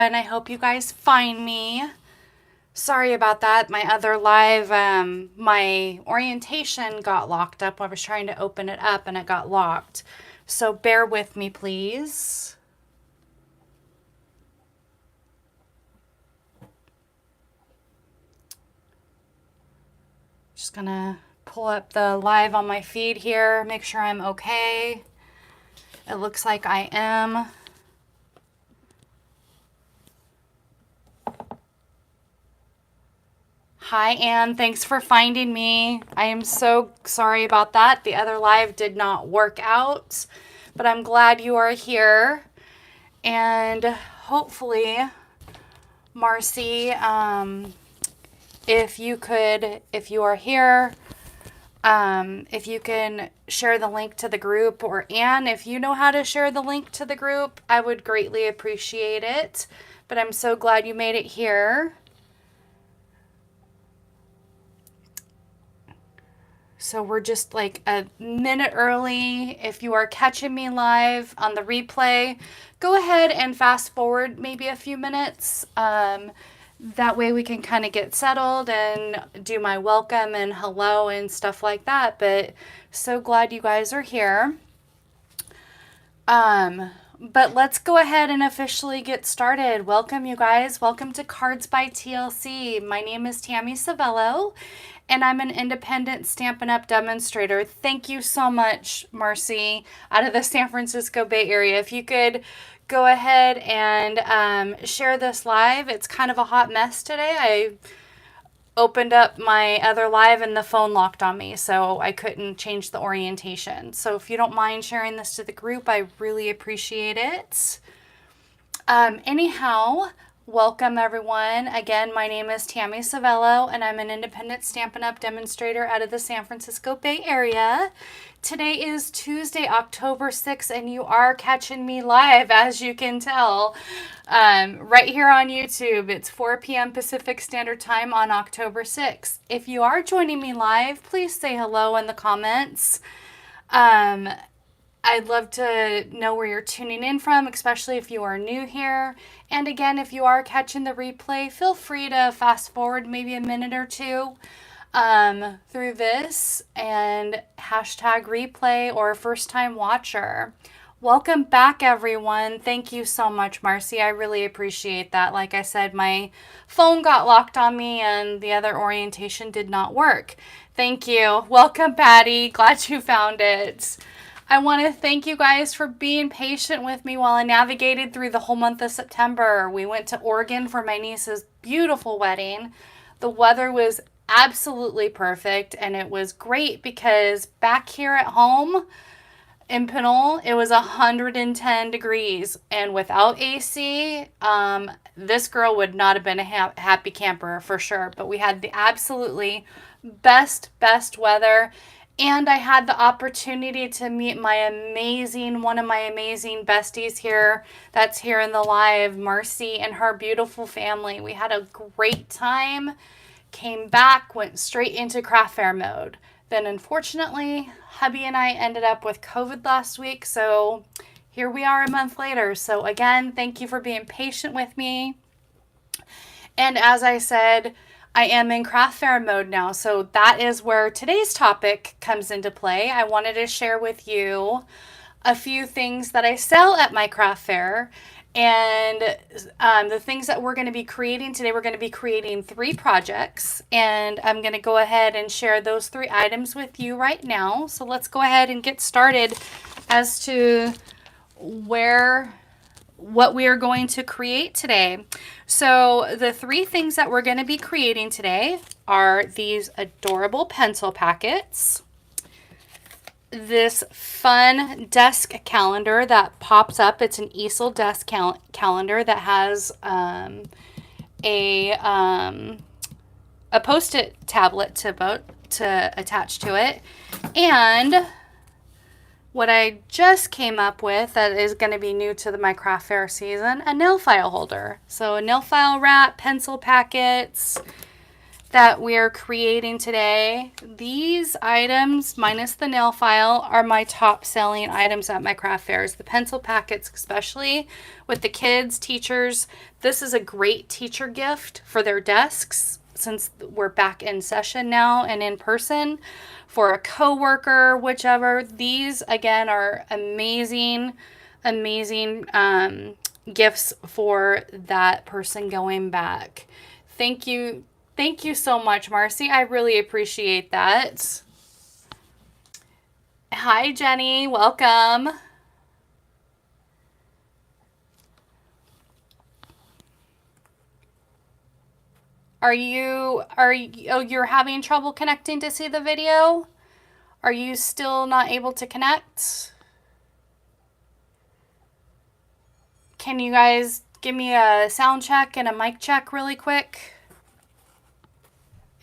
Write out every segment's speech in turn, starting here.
And I hope you guys find me. Sorry about that. My other live, my orientation got locked up. I was trying to open it up and it got locked. So bear with me, please. Just gonna pull up the live on my feed here, make sure I'm okay. It looks like I am. Hi, Anne. Thanks for finding me. I am so sorry about that. The other live did not work out, but I'm glad you are here. And hopefully, Marcy, if you are here, if you can share the link to the group, or Anne, if you know how to share the link to the group, I would greatly appreciate it. But I'm so glad you made it here. So we're just like a minute early. If you are catching me live on the replay, go ahead and fast forward maybe a few minutes. That way we can kind of get settled and do my welcome and hello and stuff like that. But so glad you guys are here. But let's go ahead and officially get started. Welcome, you guys. Welcome to Cards by TLC. My name is Tammy Savello, and I'm an independent Stampin' Up! Demonstrator. Thank you so much, Marcy, out of the San Francisco Bay Area. If you could go ahead and share this live. It's kind of a hot mess today. I opened up my other live and the phone locked on me, so I couldn't change the orientation. So if you don't mind sharing this to the group, I really appreciate it. Anyhow, welcome everyone. Again, my name is Tammy Savello, and I'm an independent Stampin' Up! Demonstrator out of the San Francisco Bay Area. Today is Tuesday, October 6th, and you are catching me live, as you can tell, right here on YouTube. It's 4 p.m. Pacific Standard Time on October 6th. If you are joining me live, please say hello in the comments. I'd love to know where you're tuning in from, especially if you are new here. And again, if you are catching the replay, feel free to fast forward maybe a minute or two through this and hashtag replay or first time watcher. Welcome back, everyone. Thank you so much, Marcy. I really appreciate that. Like I said, my phone got locked on me and the other orientation did not work. Thank you. Welcome, Patty. Glad you found it. I want to thank you guys for being patient with me while I navigated through the whole month of September. We went to Oregon for my niece's beautiful wedding. The weather was absolutely perfect, and it was great because back here at home in Pinole, it was 110 degrees, and without AC, this girl would not have been a happy camper for sure. But we had the absolutely best weather. And I had the opportunity to meet one of my amazing besties here that's here in the live, Marcy and her beautiful family. We had a great time, came back, went straight into craft fair mode. Then unfortunately, hubby and I ended up with COVID last week, so here we are a month later. So again, thank you for being patient with me. And as I said, I am in craft fair mode now, so that is where today's topic comes into play. I wanted to share with you a few things that I sell at my craft fair, and the things that we're going to be creating today. We're going to be creating 3 projects, and I'm going to go ahead and share those 3 items with you right now. So let's go ahead and get started as to what we are going to create today. So the 3 things that we're going to be creating today are these adorable pencil packets, this fun desk calendar that pops up. It's an easel desk calendar that has a Post-it tablet to attach to it, and what I just came up with that is going to be new to my craft fair season, a nail file holder. So a nail file wrap, pencil packets, that we're creating today, these items, minus the nail file, are my top selling items at my craft fairs. The pencil packets, especially with the kids, teachers. This is a great teacher gift for their desks since we're back in session now and in person. For a coworker, whichever. These, again, are amazing, amazing gifts for that person going back. Thank you. Thank you so much, Marcy. I really appreciate that. Hi, Jenny. Welcome. Oh, you're having trouble connecting to see the video? Are you still not able to connect? Can you guys give me a sound check and a mic check really quick?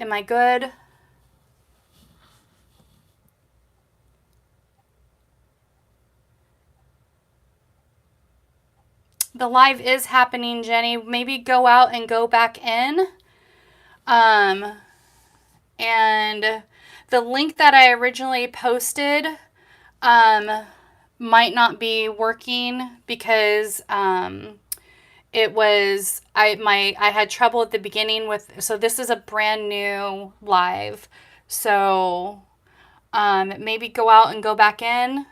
Am I good? The live is happening, Jenny. Maybe go out and go back in. And the link that I originally posted might not be working because it was I had trouble at the beginning with, so this is a brand new live, so maybe go out and go back in.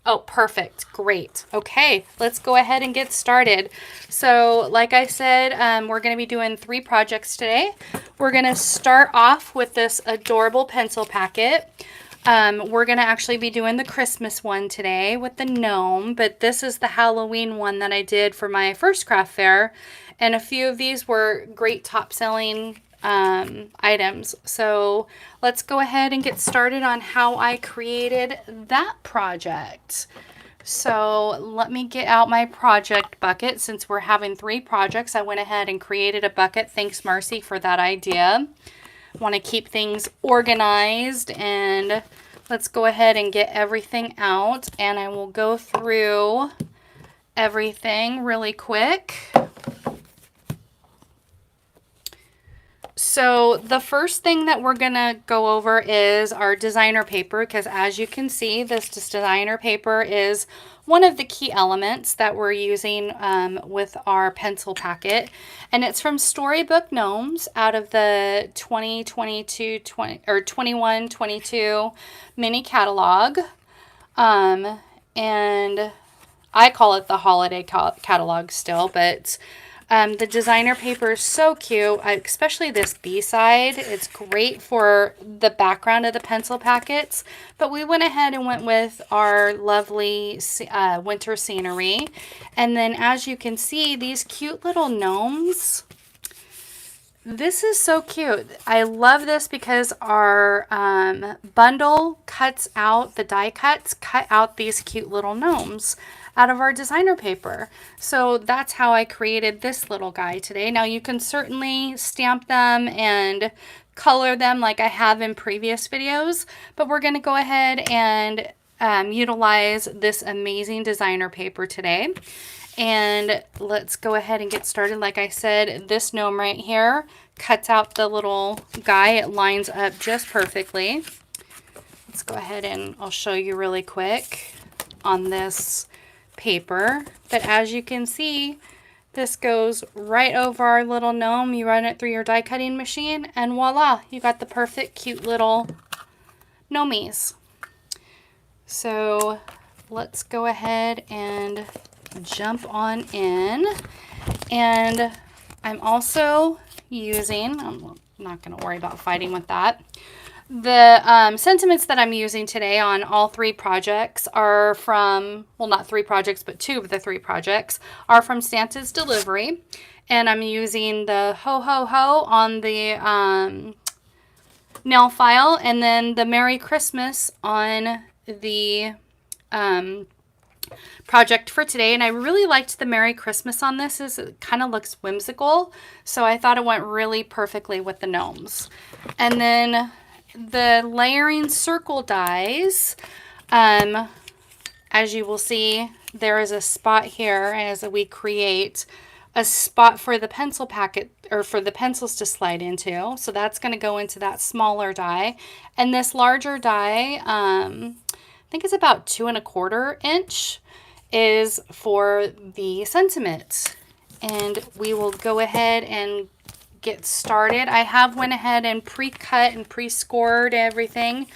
Oh, perfect. Great. Okay, let's go ahead and get started. So like I said, we're going to be doing 3 projects today. We're going to start off with this adorable pencil packet. We're going to actually be doing the Christmas one today with the gnome, but this is the Halloween one that I did for my first craft fair, and a few of these were great top-selling items. So let's go ahead and get started on how I created that project. So let me get out my project bucket. Since we're having 3 projects, I went ahead and created a bucket. Thanks, Marcy, for that idea. Want to keep things organized, and let's go ahead and get everything out, and I will go through everything really quick. So the first thing that we're going to go over is our designer paper, because as you can see, this designer paper is one of the key elements that we're using with our pencil packet. And it's from Storybook Gnomes out of the 21-22 mini catalog. And I call it the holiday catalog still, but the designer paper is so cute, especially this B-side. It's great for the background of the pencil packets, but we went ahead and went with our lovely winter scenery. And then as you can see, these cute little gnomes. This is so cute. I love this because our bundle cuts out, the die cuts cut out these cute little gnomes out of our designer paper. So that's how I created this little guy today. Now you can certainly stamp them and color them like I have in previous videos, but we're going to go ahead and utilize this amazing designer paper today. And let's go ahead and get started. Like I said, this gnome right here cuts out the little guy. It lines up just perfectly. Let's go ahead and I'll show you really quick on this paper. But as you can see, this goes right over our little gnome. You run it through your die cutting machine and voila, you got the perfect cute little gnomies. So let's go ahead and jump on in. And I'm also using, I'm not going to worry about fighting with that. The sentiments that I'm using today on all 3 projects are from, well, not 3 projects, but 2 of the 3 projects are from Santa's Delivery. And I'm using the Ho Ho Ho on the nail file, and then the Merry Christmas on the project for today. And I really liked the Merry Christmas on this. It kind of looks whimsical, so I thought it went really perfectly with the gnomes. And then the layering circle dies, as you will see, there is a spot here as we create a spot for the pencil packet or for the pencils to slide into. So that's going to go into that smaller die. And this larger die, I think it's about 2¼ inch, is for the sentiment. And we will go ahead and get started. I have went ahead and pre-cut and pre-scored everything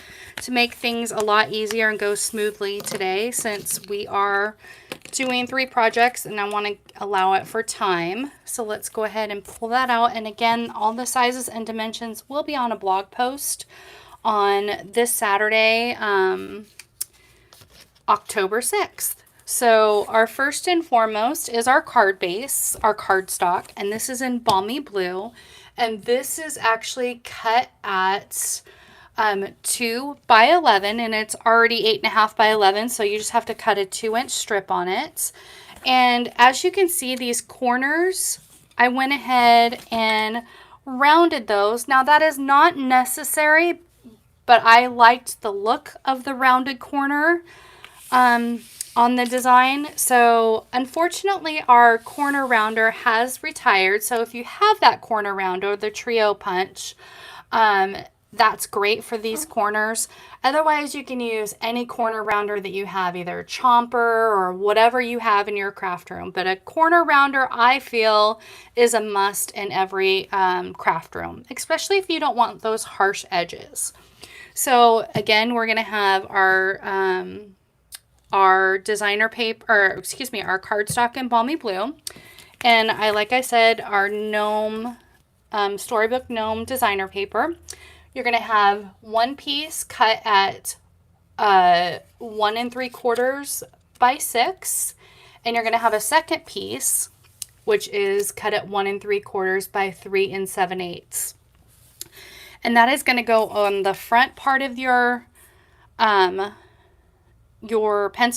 to make things a lot easier and go smoothly today, since we are doing 3 projects and I want to allow it for time. So let's go ahead and pull that out. And again, all the sizes and dimensions will be on a blog post on this Saturday, October 6th. So our first and foremost is our card base, our cardstock, and this is in Balmy Blue. And this is actually cut at 2 by 11, and it's already 8.5 by 11, so you just have to cut a 2-inch strip on it. And as you can see, these corners, I went ahead and rounded those. Now that is not necessary, but I liked the look of the rounded corner on the design. So unfortunately our corner rounder has retired. So if you have that corner rounder, the trio punch, that's great for these corners. Otherwise, you can use any corner rounder that you have, either chomper or whatever you have in your craft room. But a corner rounder, I feel, is a must in every craft room, especially if you don't want those harsh edges. So again, we're going to have our designer paper, or excuse me, our cardstock in Balmy Blue. And like I said, our gnome, Storybook Gnome designer paper. You're going to have one piece cut at 1 3/4 by 6. And you're going to have a second piece, which is cut at 1 3/4 by 3 7/8. And that is going to go on the front part of your pencil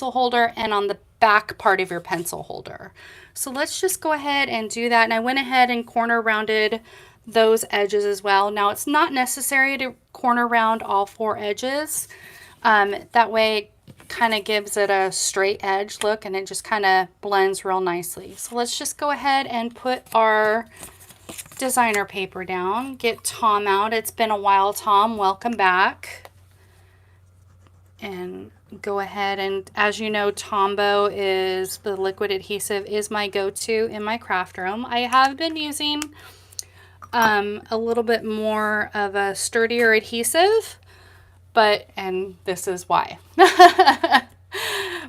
holder and on the back part of your pencil holder. So let's just go ahead and do that. And I went ahead and corner rounded those edges as well. Now it's not necessary to corner round all 4 edges. That way it kind of gives it a straight edge look and it just kind of blends real nicely. So let's just go ahead and put our designer paper down. Get Tom out. It's been a while, Tom. Welcome back. And go ahead, and as you know, Tombow is the liquid adhesive is my go-to in my craft room. I have been using a little bit more of a sturdier adhesive, and this is why.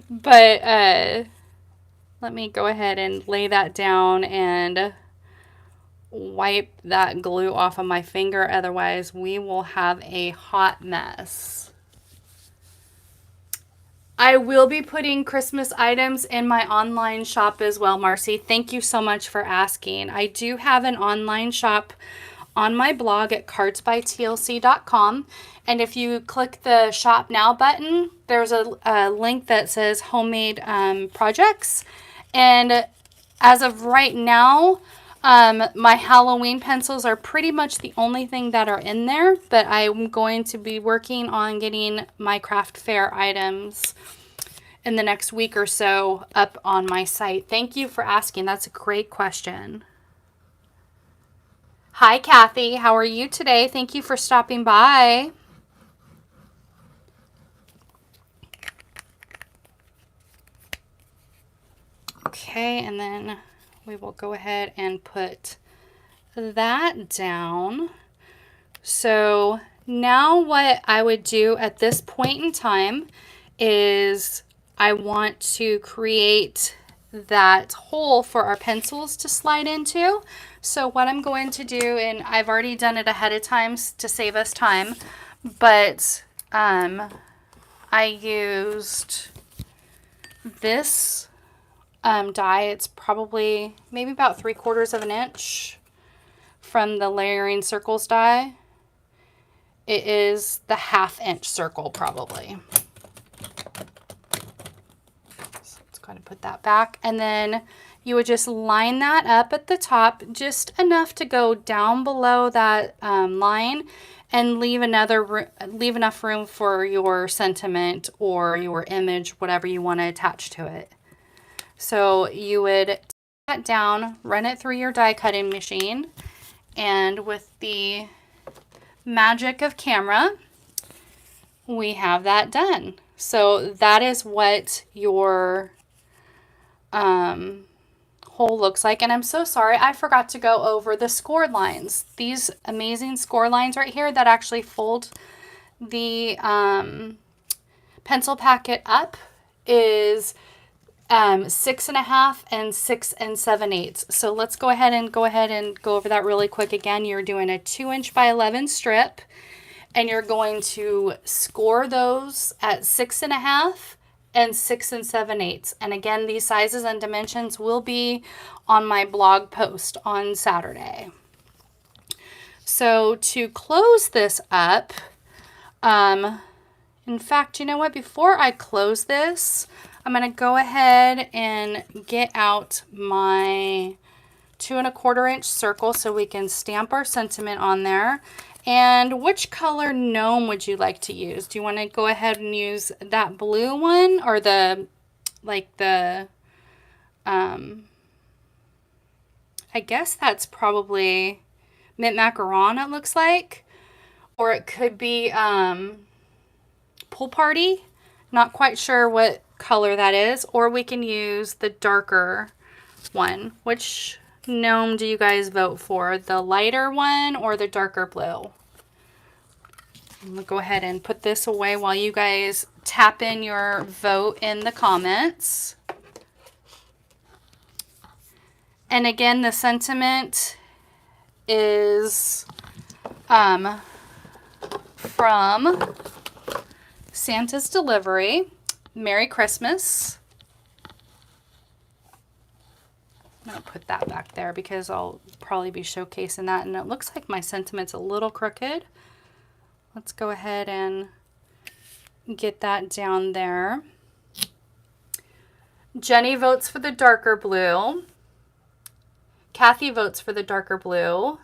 But let me go ahead and lay that down and wipe that glue off of my finger, otherwise we will have a hot mess. I will be putting Christmas items in my online shop as well, Marcy. Thank you so much for asking. I do have an online shop on my blog at cardsbytlc.com. And if you click the Shop Now button, there's a link that says Homemade Projects. And as of right now, my Halloween pencils are pretty much the only thing that are in there, but I'm going to be working on getting my craft fair items in the next week or so up on my site. Thank you for asking. That's a great question. Hi, Kathy. How are you today? Thank you for stopping by. Okay, and then we will go ahead and put that down. So now what I would do at this point in time is I want to create that hole for our pencils to slide into. So what I'm going to do, and I've already done it ahead of time to save us time, but I used this die. It's probably maybe about 3/4 inch from the Layering Circles die. It is the 1/2 inch circle probably. So let's go ahead and put that back, and then you would just line that up at the top just enough to go down below that line, and leave enough room for your sentiment or your image, whatever you want to attach to it. So you would that down, run it through your die cutting machine, and with the magic of camera, we have that done. So that is what your hole looks like. And I'm so sorry, I forgot to go over the score lines. These amazing score lines right here that actually fold the pencil packet up is 6.5 and 6 7/8. So let's go ahead and go over that really quick again. You're doing a 2" by 11 strip, and you're going to score those at 6.5 and 6 7/8. And again, these sizes and dimensions will be on my blog post on Saturday. So to close this up, in fact, you know what? Before I close this, I'm going to go ahead and get out my 2 1/4 inch circle so we can stamp our sentiment on there. And which color gnome would you like to use? Do you want to go ahead and use that blue one, or the, like the, I guess that's probably mint macaron, it looks like. Or it could be pool party. Not quite sure what color that is. Or we can use the darker one. Which gnome do you guys vote for? The lighter one or the darker blue? I'm going to go ahead and put this away while you guys tap in your vote in the comments. And again, the sentiment is from Santa's Delivery. Merry Christmas. I'm going to put that back there because I'll probably be showcasing that. And it looks like my sentiment's a little crooked. Let's go ahead and get that down there. Jenny votes for the darker blue. Kathy votes for the darker blue.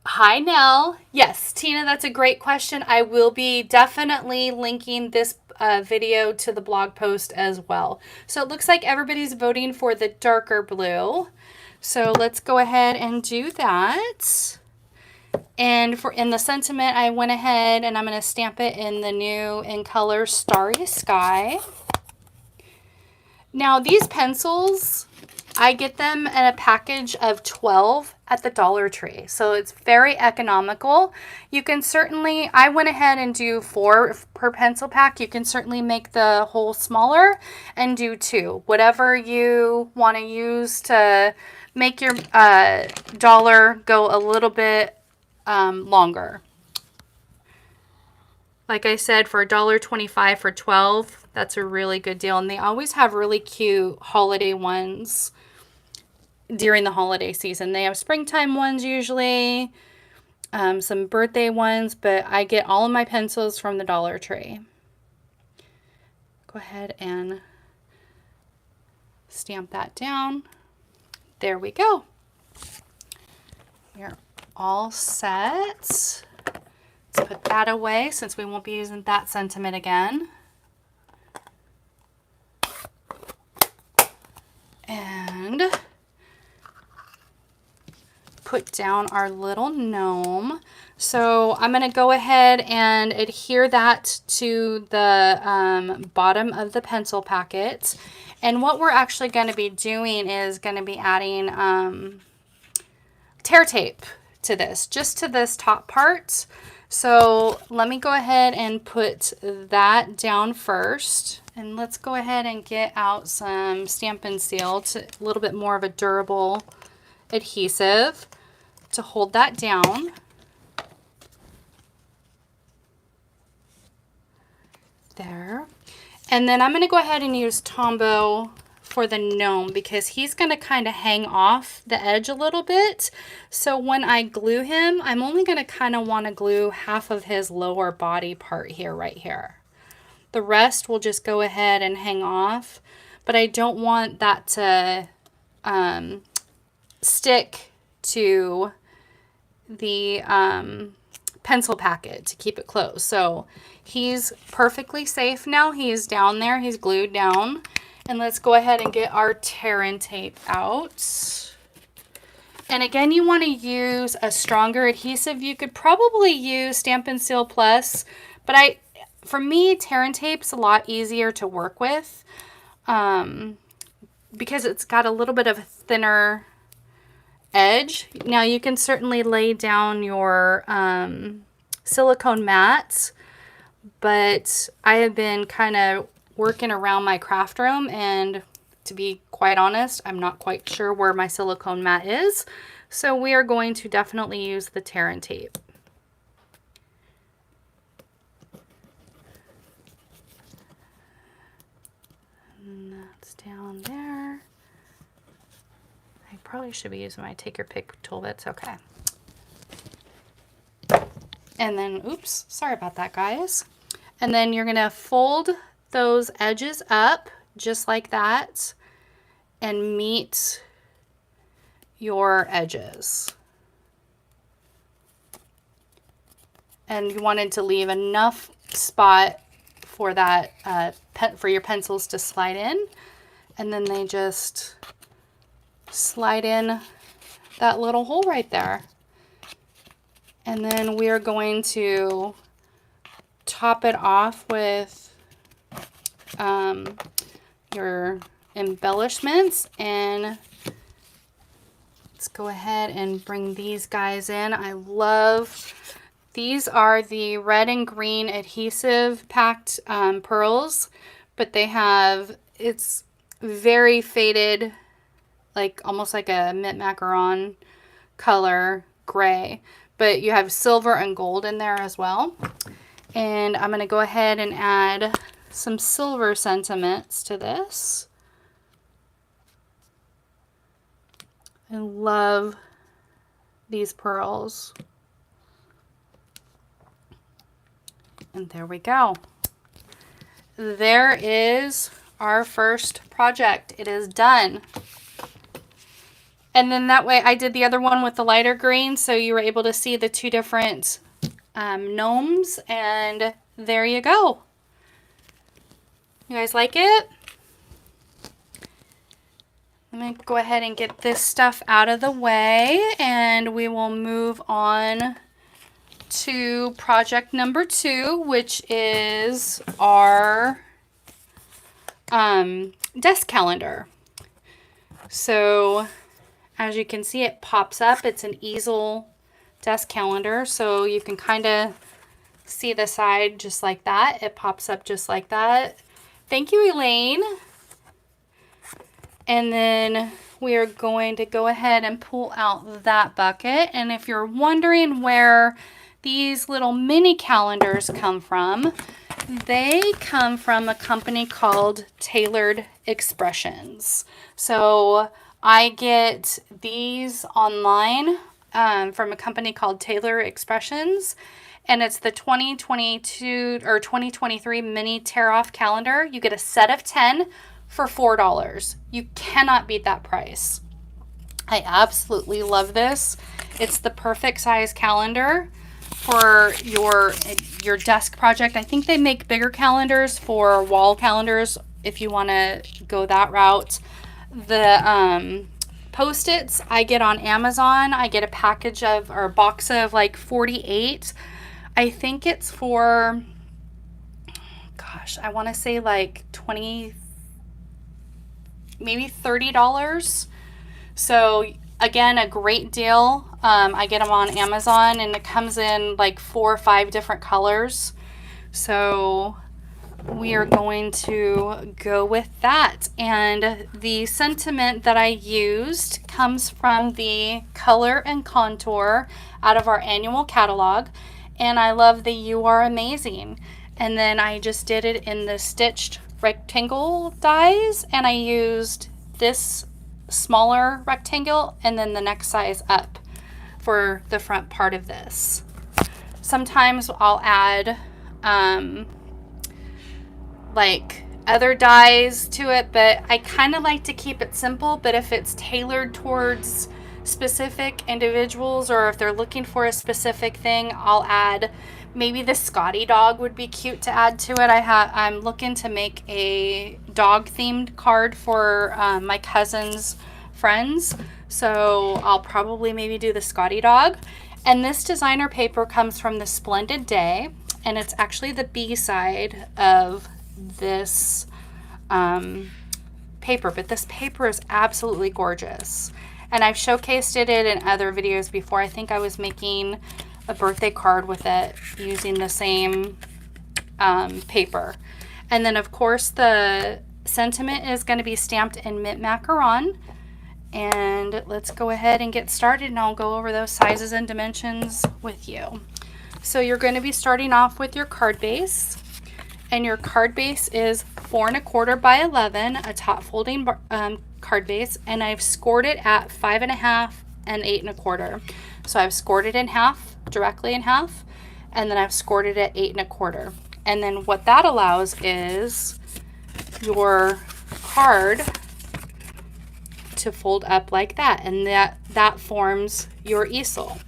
Hi, Nell. Yes, Tina, that's a great question. I will be definitely linking this video to the blog post as well. So it looks like everybody's voting for the darker blue. So let's go ahead and do that. And in the sentiment, I went ahead and I'm going to stamp it in the new In Color Starry Sky. Now these pencils, I get them in a package of 12 at the Dollar Tree. So it's very economical. You can certainly, I went ahead and do 4 per pencil pack. You can certainly make the hole smaller and do 2. Whatever you want to use to make your dollar go a little bit longer. Like I said, for $1.25 for 12, that's a really good deal. And they always have really cute holiday ones during the holiday season. They have springtime ones usually, some birthday ones, but I get all of my pencils from the Dollar Tree. Go ahead and stamp that down. There we go. We're all set. Let's put that away since we won't be using that sentiment again. And put down our little gnome. So I'm going to go ahead and adhere that to the bottom of the pencil packet. And what we're actually going to be doing is going to be adding tear tape to this, just to this top part. So let me go ahead and put that down first. And let's go ahead and get out some Stampin' Seal, a little bit more of a durable adhesive to hold that down. There. And then I'm going to go ahead and use Tombow for the gnome because he's going to kind of hang off the edge a little bit. So when I glue him, I'm only going to kind of want to glue half of his lower body part here, right here. The rest will just go ahead and hang off, but I don't want that to stick to the pencil packet to keep it closed. So He's perfectly safe now. He's down there. He's glued down. And let's go ahead and get our tear and tape out. And again, you want to use a stronger adhesive. You could probably use Stamp and Seal Plus, but for me, tear and tape's a lot easier to work with because it's got a little bit of a thinner edge. Now you can certainly lay down your silicone mats, but I have been kind of working around my craft room, and to be quite honest, I'm not quite sure where my silicone mat is. So we are going to definitely use the tear and tape. And that's down there. I probably should be using my take your pick tool, but it's okay. And then, oops, sorry about that, guys. And then you're gonna fold those edges up just like that and meet your edges. And you wanted to leave enough spot for that for your pencils to slide in, and then they just slide in that little hole right there. And then we are going to top it off with your embellishments, and let's go ahead and bring these guys in. I love these. Are the red and green adhesive packed pearls, but they have, it's very faded, like almost like a mint macaron color gray, but you have silver and gold in there as well. And I'm going to go ahead and add some silver sentiments to this. I love these pearls. And there we go. There is our first project. It is done. And then that way I did the other one with the lighter green, so you were able to see the two different gnomes, and there you go. You guys like it? Let me go ahead and get this stuff out of the way, and we will move on to project number 2, which is our desk calendar. So as you can see, it pops up. It's an easel desk calendar, so you can kind of see the side just like that. It pops up just like that. Thank you, Elaine. And then we are going to go ahead and pull out that bucket. And if you're wondering where these little mini calendars come from, they come from a company called Tailored Expressions. So I get these online from a company called Tailored Expressions, and it's the 2022 or 2023 mini tear-off calendar. You get a set of 10 for $4. You cannot beat that price. I absolutely love this. It's the perfect size calendar for your desk project. I think they make bigger calendars for wall calendars if you want to go that route. The Post-its I get on Amazon. I get a package of, or a box of like 48. I think it's for, gosh, I want to say like 20, maybe $30. So again, a great deal. I get them on Amazon, and it comes in like 4 or 5 different colors. So we are going to go with that. And the sentiment that I used comes from the color and contour out of our annual catalog. And I love the "You Are Amazing." And then I just did it in the stitched rectangle dies, and I used this smaller rectangle and then the next size up for the front part of this. Sometimes I'll add like other dies to it, but I kind of like to keep it simple. But if it's tailored towards specific individuals, or if they're looking for a specific thing, I'll add maybe the Scotty dog would be cute to add to it. I'm looking to make a dog themed card for my cousin's friends, so I'll probably maybe do the Scotty dog. And this designer paper comes from the Splendid Day, and it's actually the B-side of this paper, but this paper is absolutely gorgeous. And I've showcased it in other videos before. I think I was making a birthday card with it using the same paper. And then of course the sentiment is going to be stamped in mint macaron. And let's go ahead and get started, and I'll go over those sizes and dimensions with you. So you're going to be starting off with your card base, and your card base is 4 1/4 by 11, a top folding card base, and I've scored it at 5 1/2 and 8 1/4. So I've scored it in half, directly in half, and then I've scored it at 8 1/4. And then what that allows is your card to fold up like that, and that forms your easel.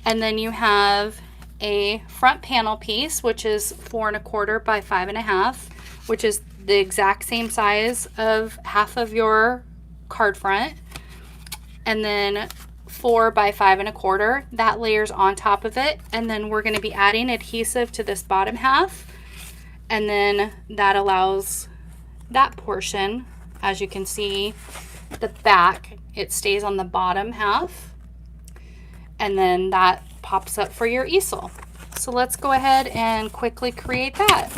And then you have a front panel piece, which is 4 1/4 by 5 1/2, which is the exact same size of half of your card front. And then 4 by 5 1/4, that layers on top of it. And then we're going to be adding adhesive to this bottom half, and then that allows that portion, as you can see, the back, it stays on the bottom half, and then that pops up for your easel. So let's go ahead and quickly create that.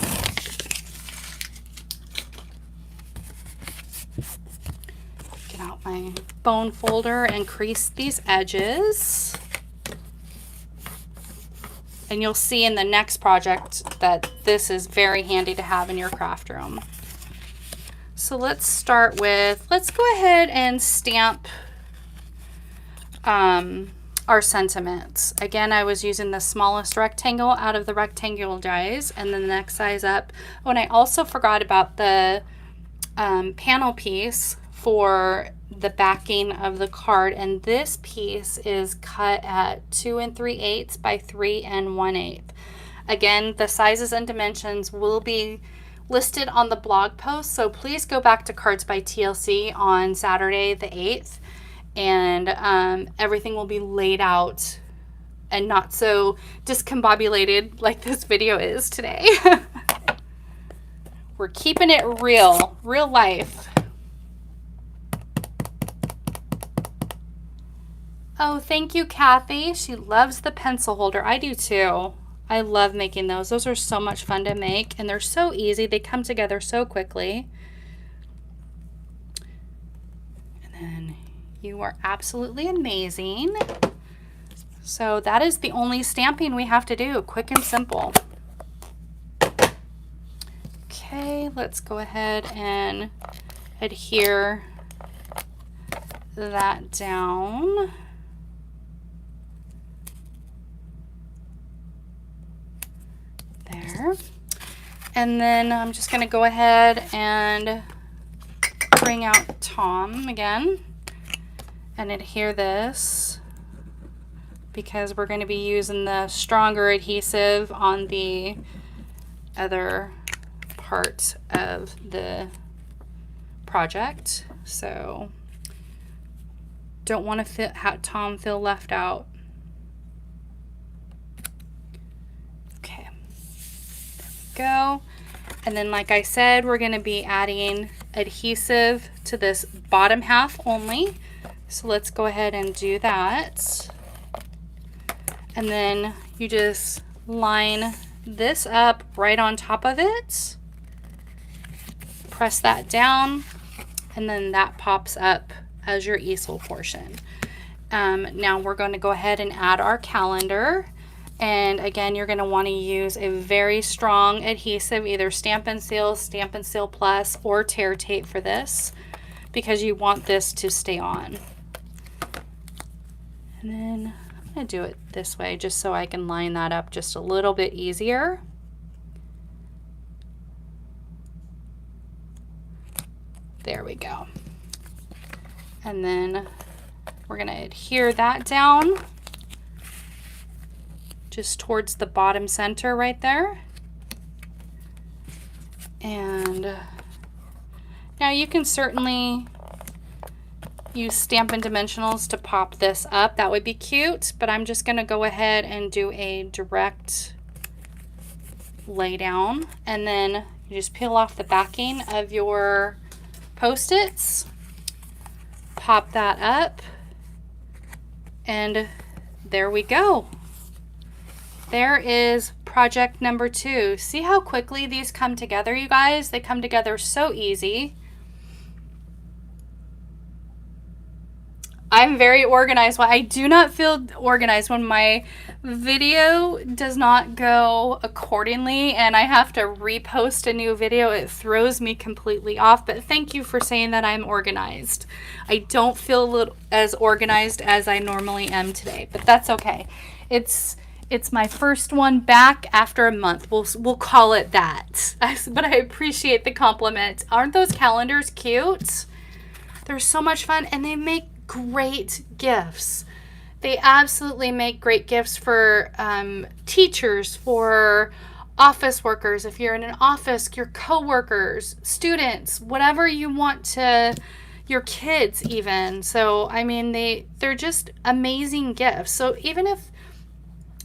Get out my bone folder and crease these edges. And you'll see in the next project that this is very handy to have in your craft room. So let's start with, let's go ahead and stamp our sentiments. Again, I was using the smallest rectangle out of the rectangular dies, and then the next size up. Oh, and I also forgot about the panel piece for the backing of the card, and this piece is cut at 2 3/8 by 3 1/8. Again, the sizes and dimensions will be listed on the blog post, so please go back to Cards by TLC on Saturday the 8th, and everything will be laid out and not so discombobulated like this video is today. We're keeping it real life. Oh, thank you, Kathy. She loves the pencil holder. I do too. I love making those. Those are so much fun to make, and they're so easy. They come together so quickly. And then you are absolutely amazing. So that is the only stamping we have to do, quick and simple. Okay, let's go ahead and adhere that down. There. And then I'm just going to go ahead and bring out Tom again and adhere this, because we're going to be using the stronger adhesive on the other part of the project. So don't want to have Tom feel left out. Okay, there we go. And then, like I said, we're going to be adding adhesive to this bottom half only. So let's go ahead and do that. And then you just line this up right on top of it. Press that down, and then that pops up as your easel portion. Now we're going to go ahead and add our calendar. And again, you're going to want to use a very strong adhesive, either Stamp and Seal Plus, or Tear Tape for this, because you want this to stay on. And then I'm going to do it this way just so I can line that up just a little bit easier. There we go. And then We're going to adhere that down just towards the bottom center right there. And now you can certainly use Stampin' Dimensionals to pop this up. That would be cute, but I'm just going to go ahead and do a direct lay down, and then you just peel off the backing of your Post-its, pop that up, and there we go. There is project number 2. See how quickly these come together, you guys? They come together so easy. I'm very organized. Well, I do not feel organized when my video does not go accordingly and I have to repost a new video. It throws me completely off, but thank you for saying that I'm organized. I don't feel as organized as I normally am today, but that's okay. It's my first one back after a month. We'll call it that. But I appreciate the compliment. Aren't those calendars cute? They're so much fun, and they make great gifts. They absolutely make great gifts for teachers, for office workers. If you're in an office, your coworkers, students, whatever you want to, your kids even. So, I mean, they're just amazing gifts. So even if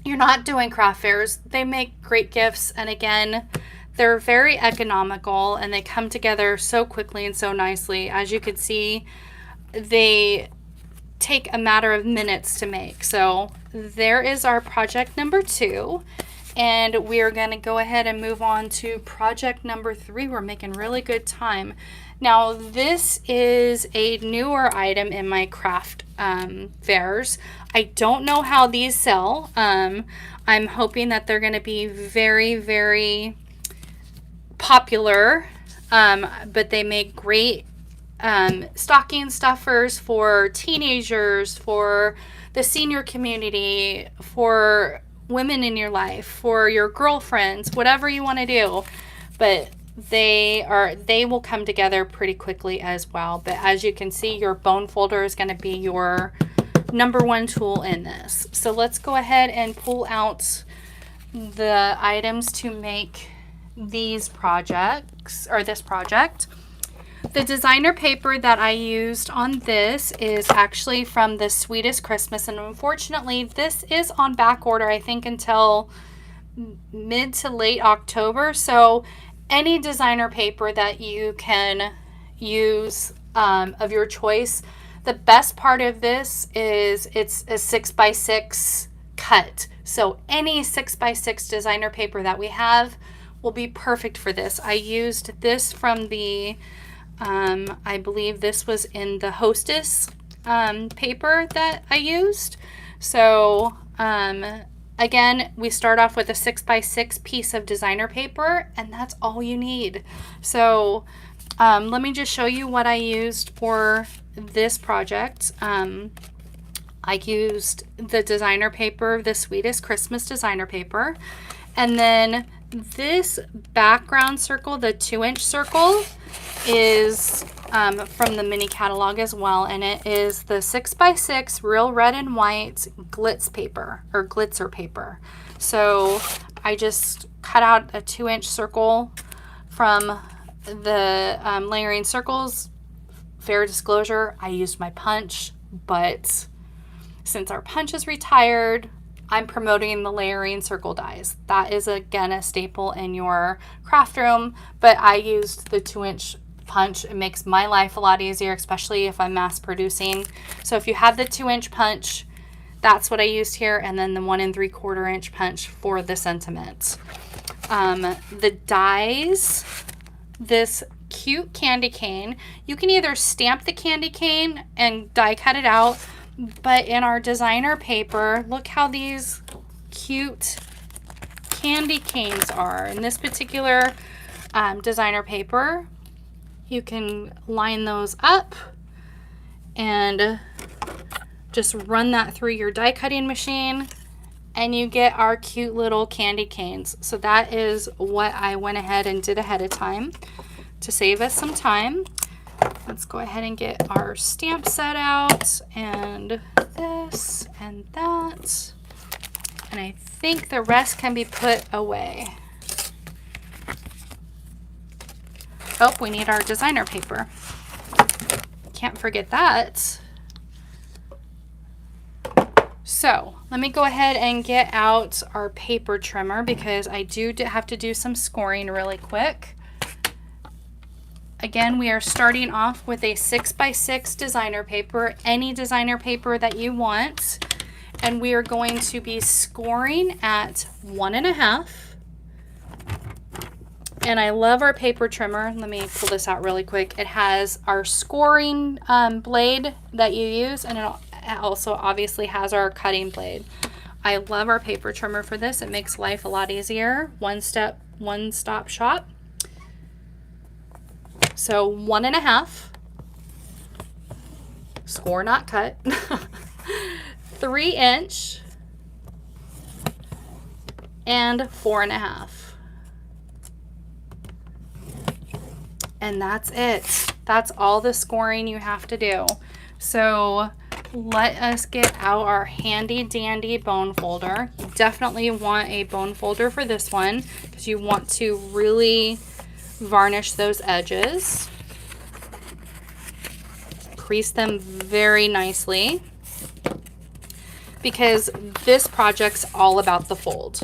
you're not doing craft fairs, they make great gifts. And again, they're very economical and they come together so quickly and so nicely. As you can see, they take a matter of minutes to make. So there is our project number 2. And we are going to go ahead and move on to project number 3. We're making really good time. Now, this is a newer item in my craft fairs. I don't know how these sell. I'm hoping that they're going to be very, very popular. But they make great stocking stuffers for teenagers, for the senior community, for women in your life, for your girlfriends, whatever you want to do. But they will come together pretty quickly as well. But as you can see, your bone folder is going to be your number 1 tool in this. So let's go ahead and pull out the items to make these projects, or this project. The designer paper that I used on this is actually from the Sweetest Christmas, and unfortunately this is on back order, I think, until mid to late October. So any designer paper that you can use of your choice. The best part of this is it's a 6x6 cut. So any 6x6 designer paper that we have will be perfect for this. I used this from the I believe this was in the Hostess paper that I used. So again, we start off with a 6x6 piece of designer paper, and that's all you need. So let me just show you what I used for this project. I used the designer paper, the Sweetest Christmas designer paper, and then this background circle, the 2-inch circle, is from the mini catalog as well, and it is the 6x6 real red and white glitz paper, or glitzer paper. So I just cut out a 2-inch circle from the layering circles. Fair disclosure, I used my punch, but since our punch is retired, I'm promoting the layering circle dies. That is, again, a staple in your craft room, but I used the 2-inch punch. It makes my life a lot easier, especially if I'm mass producing. So if you have the 2-inch punch, that's what I used here, and then the 1 3/4 inch punch for the sentiment. The dies, this cute candy cane, you can either stamp the candy cane and die cut it out, but in our designer paper, look how these cute candy canes are. In this particular designer paper, you can line those up and just run that through your die cutting machine, and you get our cute little candy canes. So that is what I went ahead and did ahead of time to save us some time. Let's go ahead and get our stamp set out, and this and that. And I think the rest can be put away. Oh, we need our designer paper. Can't forget that. So let me go ahead and get out our paper trimmer because I do have to do some scoring really quick. Again, we are starting off with a 6x6 designer paper, any designer paper that you want. And we are going to be scoring at 1.5. And I love our paper trimmer. Let me pull this out really quick. It has our scoring blade that you use, and it also obviously has our cutting blade. I love our paper trimmer for this. It makes life a lot easier. One-stop shop. So 1.5. Score, not cut. 3-inch. And 4.5. And that's it. That's all the scoring you have to do. So let us get out our handy dandy bone folder. You definitely want a bone folder for this one because you want to really varnish those edges. Crease them very nicely because this project's all about the fold.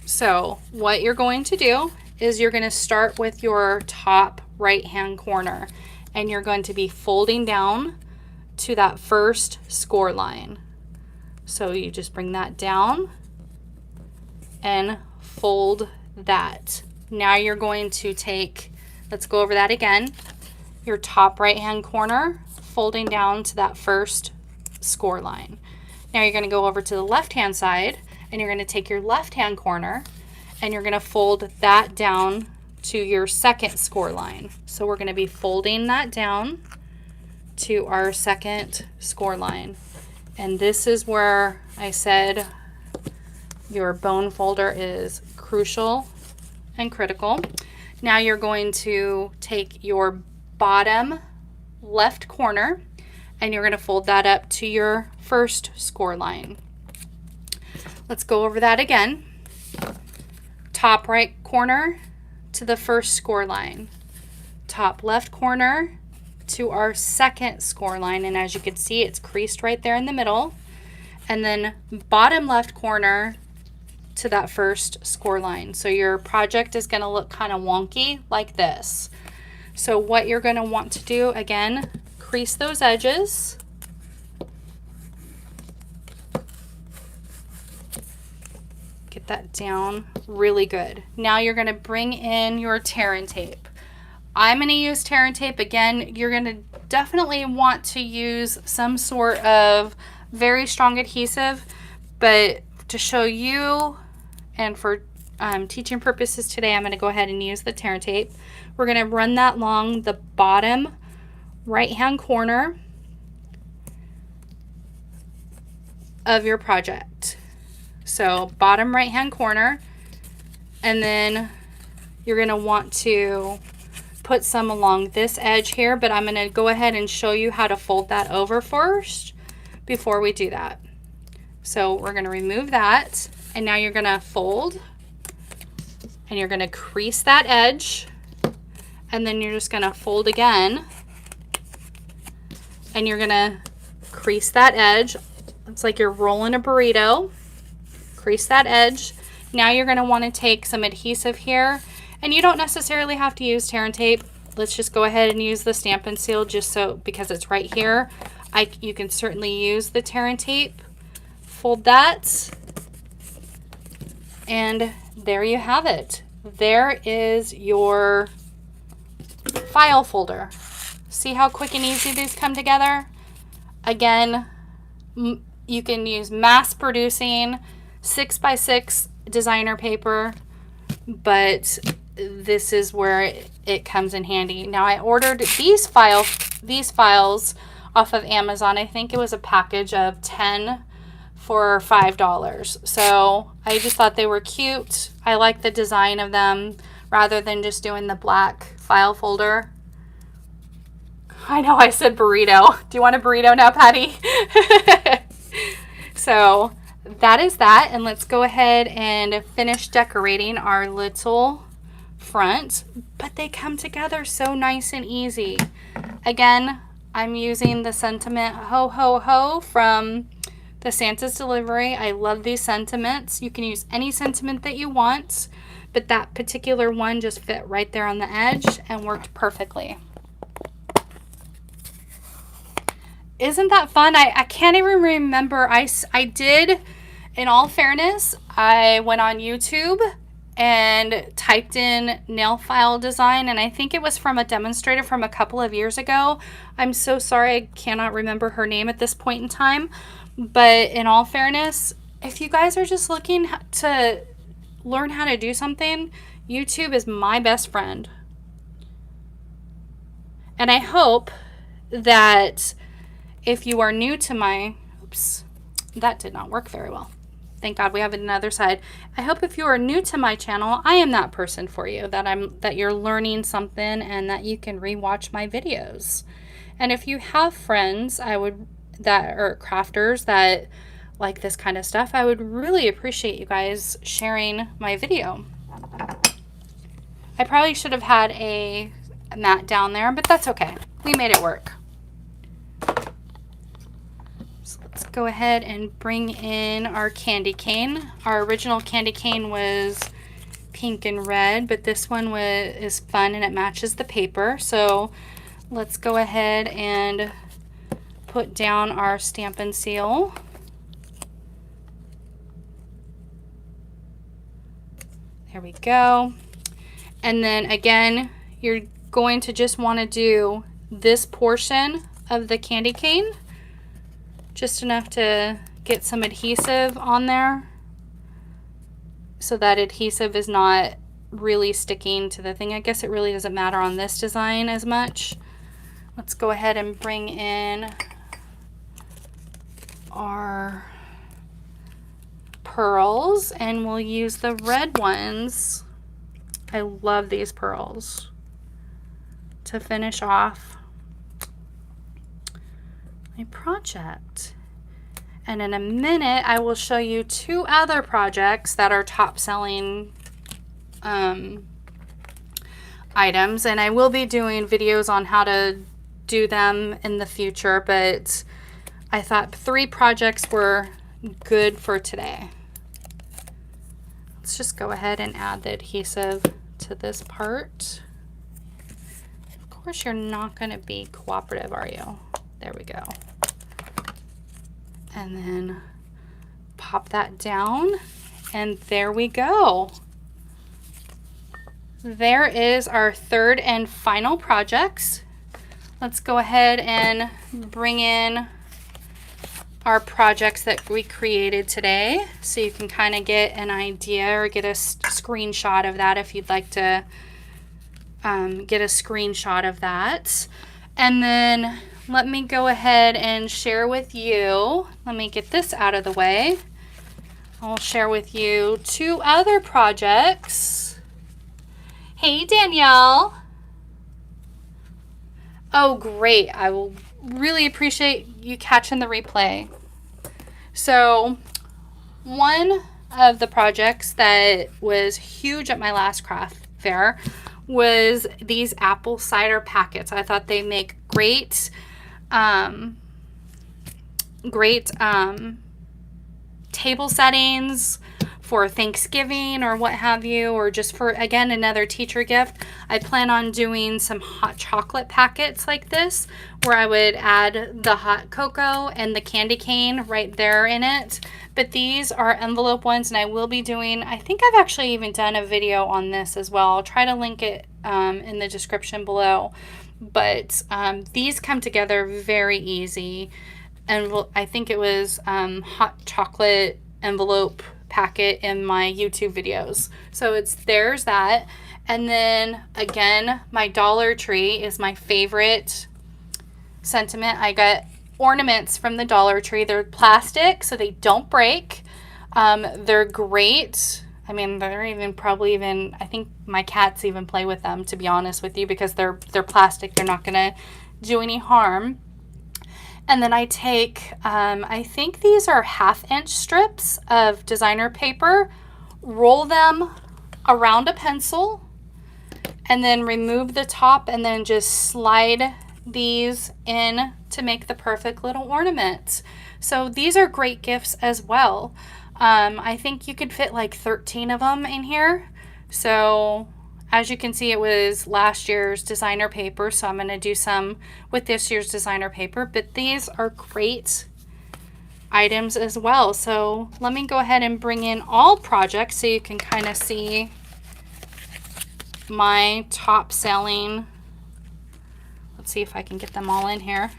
So what you're going to do is you're going to start with your top right hand corner and you're going to be folding down to that first score line. So you just bring that down and fold that. Now you're going to take, let's go over that again, your top right hand corner, folding down to that first score line. Now you're going to go over to the left hand side and you're going to take your left hand corner and you're going to fold that down to your second score line. So we're going to be folding that down to our second score line. And this is where I said your bone folder is crucial and critical. Now you're going to take your bottom left corner and you're going to fold that up to your first score line. Let's go over that again. Top right corner to the first score line. Top left corner to our second score line. And as you can see, it's creased right there in the middle. And then bottom left corner to that first score line. So your project is going to look kind of wonky like this. So what you're going to want to do, again, crease those edges. Get that down really good. Now you're going to bring in your tear and tape. I'm going to use tear and tape. Again, you're going to definitely want to use some sort of very strong adhesive, but to show you and for teaching purposes today, I'm going to go ahead and use the tear and tape. We're going to run that along the bottom right hand corner of your project. So bottom right hand corner, and then you're going to want to put some along this edge here, but I'm going to go ahead and show you how to fold that over first before we do that. So we're going to remove that, and now you're going to fold and you're going to crease that edge, and then you're just going to fold again and you're going to crease that edge. It's like you're rolling a burrito. Crease that edge. Now you're going to want to take some adhesive here, and you don't necessarily have to use tear and tape. Let's just go ahead and use the Stamp and Seal just so, because it's right here. You can certainly use the tear and tape. Fold that, and there you have it. There is your file folder. See how quick and easy these come together? Again, you can use mass producing 6x6 designer paper, but this is where it comes in handy. Now I ordered these files off of Amazon. I think it was a package of 10 for $5. So I just thought they were cute. I like the design of them. rather than just doing the black file folder. I know I said burrito. Do you want a burrito now, Patty? So that is that. And let's go ahead and finish decorating our little front. But they come together so nice and easy. Again, I'm using the sentiment Ho Ho Ho from the Santa's Delivery. I love these sentiments. You can use any sentiment that you want, but that particular one just fit right there on the edge and worked perfectly. Isn't that fun? I can't even remember. I did, in all fairness, I went on YouTube and typed in nail file design, and I think it was from a demonstrator from a couple of years ago. I'm so sorry, I cannot remember her name at this point in time. But in all fairness, if you guys are just looking to learn how to do something, YouTube is my best friend. And I hope that if you are new to my, oops, that did not work very well. Thank God we have another side. I hope if you are new to my channel, I am that person for you, that you're learning something and that you can rewatch my videos. And if you have friends that are crafters that like this kind of stuff, I would really appreciate you guys sharing my video. I probably should have had a mat down there, but that's okay. We made it work. So let's go ahead and bring in our candy cane. Our original candy cane was pink and red, but this one is fun and it matches the paper. So let's go ahead and put down our stamp and seal. There we go. And then again, you're going to just want to do this portion of the candy cane, just enough to get some adhesive on there so that adhesive is not really sticking to the thing. I guess it really doesn't matter on this design as much. Let's go ahead and bring in our pearls, and we'll use the red ones. I love these pearls to finish off my project. And in a minute, I will show you two other projects that are top selling items, and I will be doing videos on how to do them in the future, but I thought 3 projects were good for today. Let's just go ahead and add the adhesive to this part. Of course, you're not going to be cooperative, are you? There we go. And then pop that down, and there we go. There is our third and final projects. Let's go ahead and bring in our projects that we created today, so you can kind of get an idea or get a screenshot of that if you'd like to get a screenshot of that. And then let me go ahead and share with you, let me get this out of the way. I'll share with you 2 other projects. Hey Danielle. Oh great, I will really appreciate you catching the replay. So one of the projects that was huge at my last craft fair was these apple cider packets. I thought they make great table settings for Thanksgiving or what have you, or just for, again, another teacher gift. I plan on doing some hot chocolate packets like this, where I would add the hot cocoa and the candy cane right there in it. But these are envelope ones, and I will be doing, I think I've actually even done a video on this as well. I'll try to link it in the description below. But these come together very easy, and I think it was hot chocolate envelope packet in my YouTube videos. So there's that. And then again, my Dollar Tree is my favorite sentiment. I got ornaments from the Dollar Tree. They're plastic, so they don't break. They're great I mean, they're even probably even, I think my cats even play with them, to be honest with you, because they're plastic. They're not going to do any harm. And then I take, I think these are 1/2-inch strips of designer paper, roll them around a pencil, and then remove the top and then just slide these in to make the perfect little ornament. So these are great gifts as well. I think you could fit like 13 of them in here. So as you can see, it was last year's designer paper, so I'm going to do some with this year's designer paper, but these are great items as well. So let me go ahead and bring in all projects so you can kind of see my top selling. Let's see if I can get them all in here.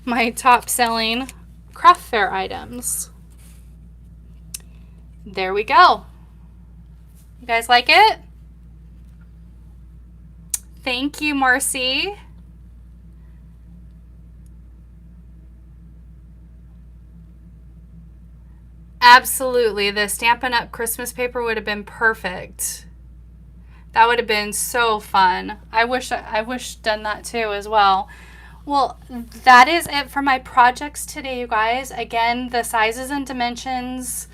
My top selling craft fair items. There we go. You guys like it? Thank you, Marcy. Absolutely. The Stampin' Up! Christmas paper would have been perfect. That would have been so fun. I wish done that too as well. Well, that is it for my projects today, you guys. Again, the sizes and dimensions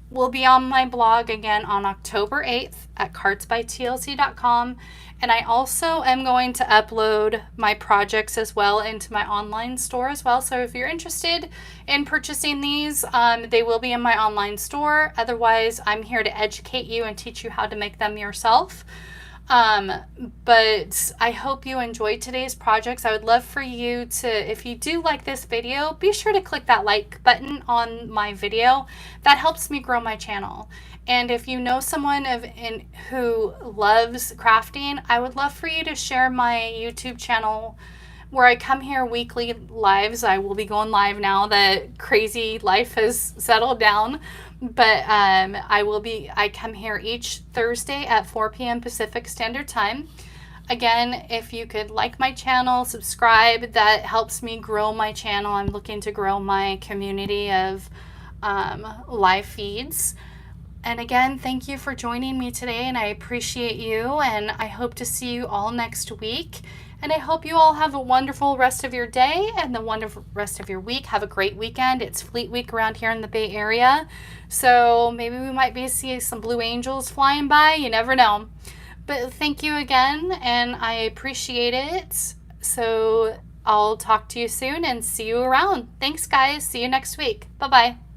will be on my blog again on October 8th at cartsbytlc.com. And I also am going to upload my projects as well into my online store as well. So if you're interested in purchasing these, they will be in my online store. Otherwise, I'm here to educate you and teach you how to make them yourself. But I hope you enjoyed today's projects. I would love for you to, if you do like this video, be sure to click that like button on my video. That helps me grow my channel. And if you know someone who loves crafting, I would love for you to share my YouTube channel where I come here weekly lives. I will be going live now that crazy life has settled down. But I come here each Thursday at 4 p.m. Pacific Standard Time. Again, if you could like my channel, subscribe, that helps me grow my channel. I'm looking to grow my community of live feeds. And again, thank you for joining me today, and I appreciate you, and I hope to see you all next week. And I hope you all have a wonderful rest of your day and the wonderful rest of your week. Have a great weekend. It's Fleet Week around here in the Bay Area. So maybe we might be seeing some Blue Angels flying by. You never know. But thank you again, and I appreciate it. So I'll talk to you soon and see you around. Thanks, guys. See you next week. Bye-bye.